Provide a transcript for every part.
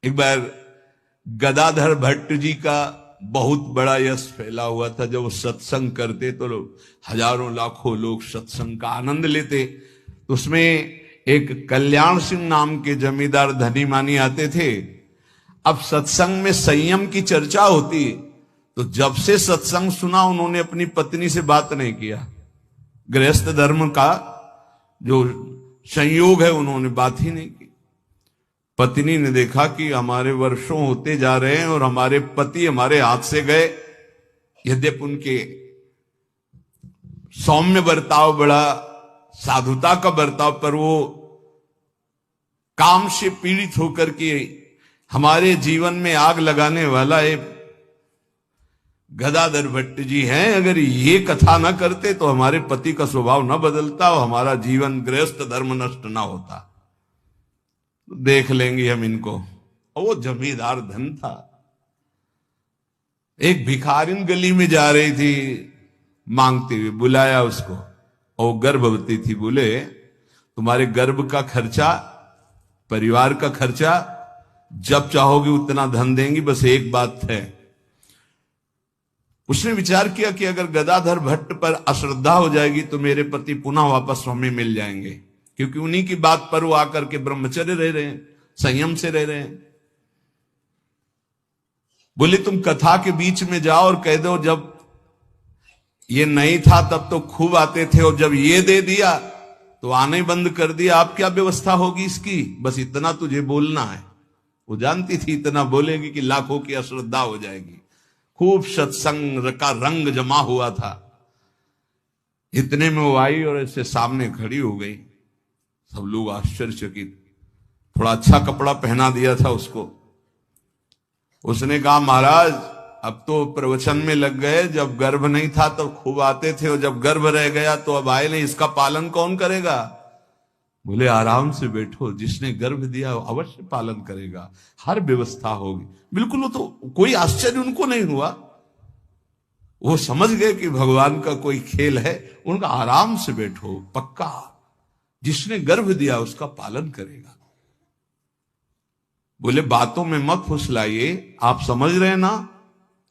एक बार गदाधर भट्ट जी का बहुत बड़ा यश फैला हुआ था। जब वो सत्संग करते तो हजारों लाखों लोग सत्संग का आनंद लेते। तो उसमें एक कल्याण सिंह नाम के जमींदार धनी मानी आते थे। अब सत्संग में संयम की चर्चा होती, तो जब से सत्संग सुना उन्होंने अपनी पत्नी से बात नहीं किया। गृहस्थ धर्म का जो संयोग है उन्होंने बात ही नहीं की। पत्नी ने देखा कि हमारे वर्षों होते जा रहे हैं और हमारे पति हमारे हाथ से गए। यद्यपि उनके सौम्य बर्ताव, बड़ा साधुता का बर्ताव, पर वो काम से पीड़ित होकर के हमारे जीवन में आग लगाने वाला एक गदाधर भट्ट जी हैं। अगर ये कथा ना करते तो हमारे पति का स्वभाव ना बदलता और हमारा जीवन गृहस्थ धर्म नष्ट ना होता। देख लेंगे हम इनको। और वो जमींदार धन था। एक भिखारिन गली में जा रही थी मांगते हुए, बुलाया उसको और गर्भवती थी। बोले तुम्हारे गर्भ का खर्चा, परिवार का खर्चा जब चाहोगे उतना धन देंगी, बस एक बात है। उसने विचार किया कि अगर गदाधर भट्ट पर अश्रद्धा हो जाएगी तो मेरे पति पुनः वापस हमें मिल जाएंगे, क्योंकि उन्हीं की बात पर वो आकर के ब्रह्मचर्य रह रहे हैं, संयम से रह रहे हैं। बोले तुम कथा के बीच में जाओ और कह दो जब ये नहीं था तब तो खूब आते थे और जब ये दे दिया तो आने बंद कर दिया, आप क्या व्यवस्था होगी इसकी, बस इतना तुझे बोलना है। वो जानती थी इतना बोलेगी कि लाखों की अश्रद्धा हो जाएगी। खूब सत्संग का रंग जमा हुआ था। इतने में वो आई और ऐसे सामने खड़ी हो गई। सब लोग आश्चर्यचकित। थोड़ा अच्छा कपड़ा पहना दिया था उसको। उसने कहा महाराज अब तो प्रवचन में लग गए, जब गर्भ नहीं था तब खूब आते थे और जब गर्भ रह गया तो अब आए नहीं, इसका पालन कौन करेगा। बोले आराम से बैठो, जिसने गर्भ दिया अवश्य पालन करेगा, हर व्यवस्था होगी। बिल्कुल, वो तो कोई आश्चर्य उनको नहीं हुआ। वो समझ गए कि भगवान का कोई खेल है। उनका आराम से बैठो, पक्का जिसने गर्भ दिया उसका पालन करेगा। बोले बातों में मत फुसलाइए, आप समझ रहे ना।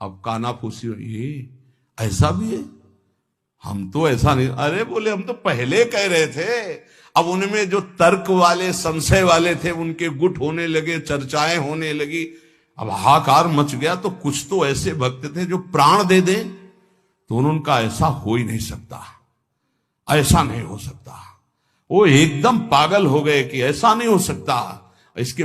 अब काना फूसी हो, ये ऐसा भी है, हम तो ऐसा नहीं। अरे बोले हम तो पहले कह रहे थे। अब उनमें जो तर्क वाले, संशय वाले थे उनके गुट होने लगे, चर्चाएं होने लगी। अब हाहाकार मच गया। तो कुछ तो ऐसे भक्त थे जो प्राण दे दें तो उनका ऐसा हो ही नहीं सकता, ऐसा नहीं हो सकता। वो एकदम पागल हो गए कि ऐसा नहीं हो सकता। इसके